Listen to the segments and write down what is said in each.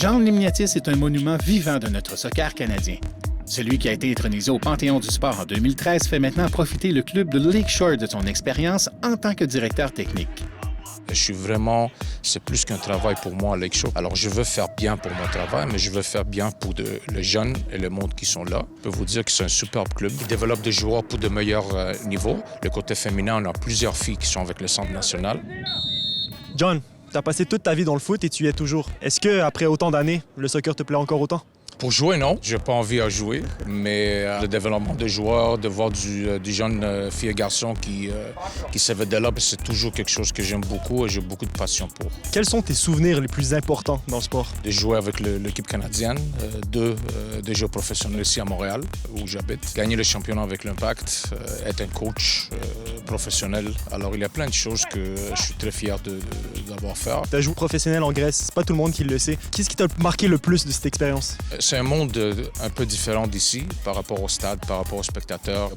John Limniatis est un monument vivant de notre soccer canadien. Celui qui a été intronisé au Panthéon du sport en 2013 fait maintenant profiter le club de Lakeshore de son expérience en tant que directeur technique. C'est plus qu'un travail pour moi à Lakeshore. Alors je veux faire bien pour mon travail, mais je veux faire bien pour les jeunes et le monde qui sont là. Je peux vous dire que c'est un superbe club. Ils développent des joueurs pour de meilleurs niveaux. Le côté féminin, on a plusieurs filles qui sont avec le centre national. John, tu as passé toute ta vie dans le foot et tu y es toujours. Est-ce qu'après autant d'années, le soccer te plaît encore autant? Pour jouer, non. J'ai pas envie à jouer, mais le développement des joueurs, de voir du jeune fille et garçon qui se développe, c'est toujours quelque chose que j'aime beaucoup et j'ai beaucoup de passion pour. Quels sont tes souvenirs les plus importants dans le sport? De jouer avec l'équipe canadienne, de jeux professionnels ici à Montréal, où j'habite. Gagner le championnat avec l'Impact, être un coach professionnel. Alors, il y a plein de choses que je suis très fier d'avoir fait. Tu as joué professionnel en Grèce, c'est pas tout le monde qui le sait. Qu'est-ce qui t'a marqué le plus de cette expérience? C'est un monde un peu différent d'ici par rapport au stade, par rapport aux spectateurs.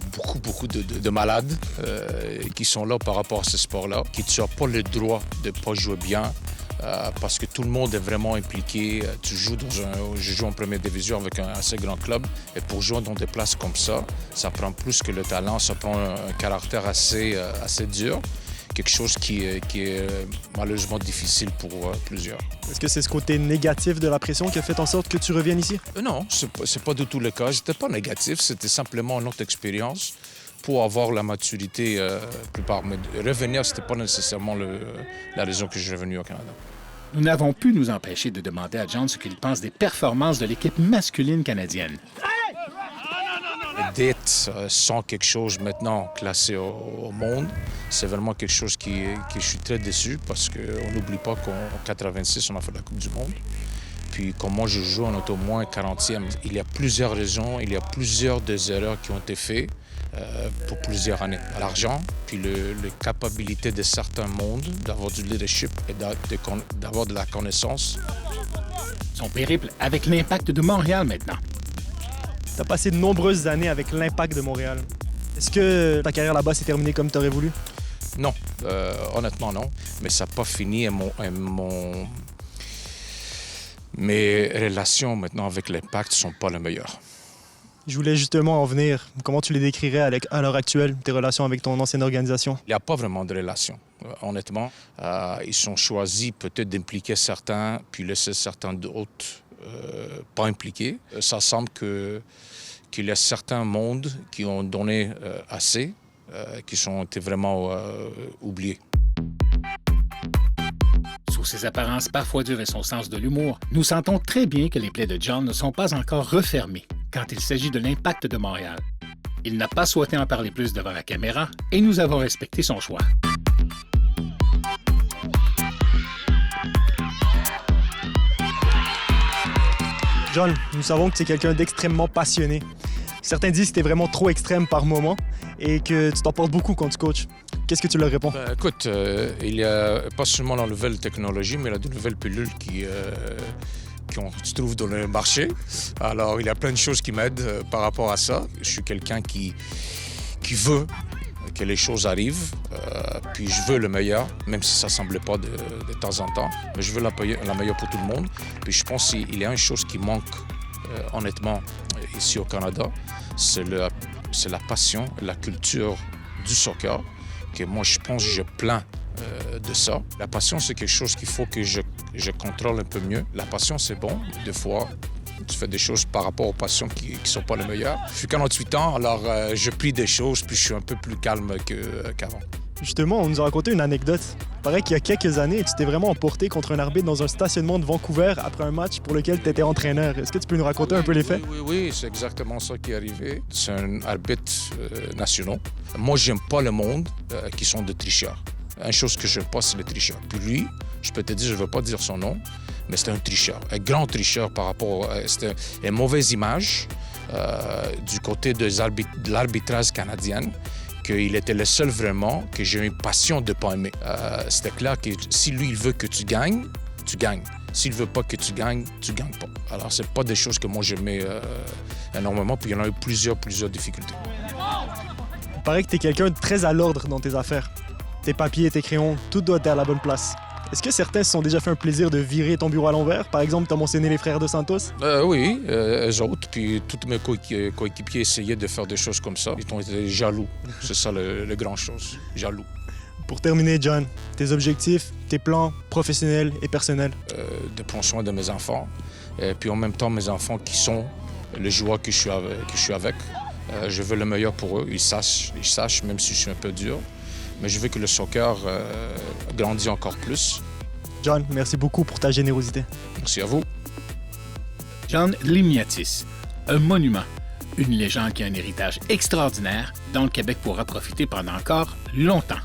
Beaucoup de malades qui sont là par rapport à ce sport-là, qui n'ont pas le droit de ne pas jouer bien parce que tout le monde est vraiment impliqué. Je joue en première division avec un assez grand club et pour jouer dans des places comme ça prend plus que le talent, ça prend un caractère assez dur. Quelque chose qui est malheureusement difficile pour plusieurs. Est-ce que c'est ce côté négatif de la pression qui a fait en sorte que tu reviennes ici? Non, c'est pas du tout le cas. C'était pas négatif, c'était simplement une autre expérience pour avoir la maturité plus tard. Mais revenir, c'était pas nécessairement la raison que je suis revenu au Canada. Nous n'avons pu nous empêcher de demander à John ce qu'il pense des performances de l'équipe masculine canadienne. D'être sans quelque chose maintenant classé au monde, c'est vraiment quelque chose que je suis très déçu parce qu'on n'oublie pas qu'en 86, on a fait la Coupe du Monde. Puis comme moi, je joue, on est au moins 40e. Il y a plusieurs raisons, il y a plusieurs des erreurs qui ont été faites pour plusieurs années. L'argent, puis la capacité de certains mondes d'avoir du leadership et d'avoir de la connaissance. Son périple avec l'Impact de Montréal maintenant. Tu as passé de nombreuses années avec l'Impact de Montréal. Est-ce que ta carrière là-bas s'est terminée comme tu aurais voulu? Non, honnêtement non. Mais ça n'a pas fini et mes relations maintenant avec l'Impact ne sont pas les meilleures. Je voulais justement en venir. Comment tu les décrirais à l'heure actuelle, tes relations avec ton ancienne organisation? Il n'y a pas vraiment de relations, honnêtement. Ils ont choisi peut-être d'impliquer certains, puis laisser certains d'autres pas impliqués. Ça semble qu'il y a certains mondes qui ont donné assez, qui ont été vraiment oubliés. Sous ses apparences parfois dures et son sens de l'humour, nous sentons très bien que les plaies de John ne sont pas encore refermées quand il s'agit de l'Impact de Montréal. Il n'a pas souhaité en parler plus devant la caméra et nous avons respecté son choix. John, nous savons que tu es quelqu'un d'extrêmement passionné. Certains disent que tu es vraiment trop extrême par moment et que tu t'emportes beaucoup quand tu coaches. Qu'est-ce que tu leur réponds? Écoute, il y a pas seulement la nouvelle technologie, mais il y a de nouvelles pilules qui se trouvent dans le marché. Alors, il y a plein de choses qui m'aident par rapport à ça. Je suis quelqu'un qui veut que les choses arrivent, puis je veux le meilleur, même si ça ne semble pas de temps en temps, mais je veux la meilleure pour tout le monde. Puis je pense qu'il y a une chose qui manque, honnêtement, ici au Canada, c'est la passion, la culture du soccer, que moi je pense que j'ai plein de ça. La passion, c'est quelque chose qu'il faut que je contrôle un peu mieux. La passion, c'est bon, des fois, tu fais des choses par rapport aux passions qui ne sont pas les meilleures. Je suis 48 ans, alors je plie des choses, puis je suis un peu plus calme qu'avant. Justement, on nous a raconté une anecdote. Il paraît qu'il y a quelques années, tu t'es vraiment emporté contre un arbitre dans un stationnement de Vancouver après un match pour lequel tu étais entraîneur. Est-ce que tu peux nous raconter un peu les faits? Oui, c'est exactement ça qui est arrivé. C'est un arbitre national. Moi, j'aime pas le monde qui sont des tricheurs. Une chose que je n'aime pas, c'est les tricheurs. Puis lui, je peux te dire, je ne veux pas dire son nom, mais c'était un tricheur, un grand tricheur par rapport... C'était une mauvaise image du côté de l'arbitrage canadien, qu'il était le seul vraiment que j'ai une passion de ne pas aimer. C'était clair que si lui, il veut que tu gagnes, tu gagnes. S'il ne veut pas que tu gagnes pas. Alors, ce n'est pas des choses que moi j'aimais énormément, puis il y en a eu plusieurs difficultés. Il paraît que tu es quelqu'un de très à l'ordre dans tes affaires. Tes papiers, tes crayons, tout doit être à la bonne place. Est-ce que certains se sont déjà fait un plaisir de virer ton bureau à l'envers? Par exemple, tu as mentionné les frères de Santos. Oui, eux autres, puis tous mes coéquipiers essayaient de faire des choses comme ça. Ils ont été jaloux. C'est ça le grand chose, jaloux. Pour terminer, John, tes objectifs, tes plans professionnels et personnels? De prendre soin de mes enfants. Et puis en même temps, mes enfants qui sont le joueur que je suis avec. Je veux le meilleur pour eux. Ils sachent, même si je suis un peu dur. Mais je veux que le soccer grandisse encore plus. John, merci beaucoup pour ta générosité. Merci à vous. John Limniatis, un monument, une légende qui a un héritage extraordinaire dont le Québec pourra profiter pendant encore longtemps.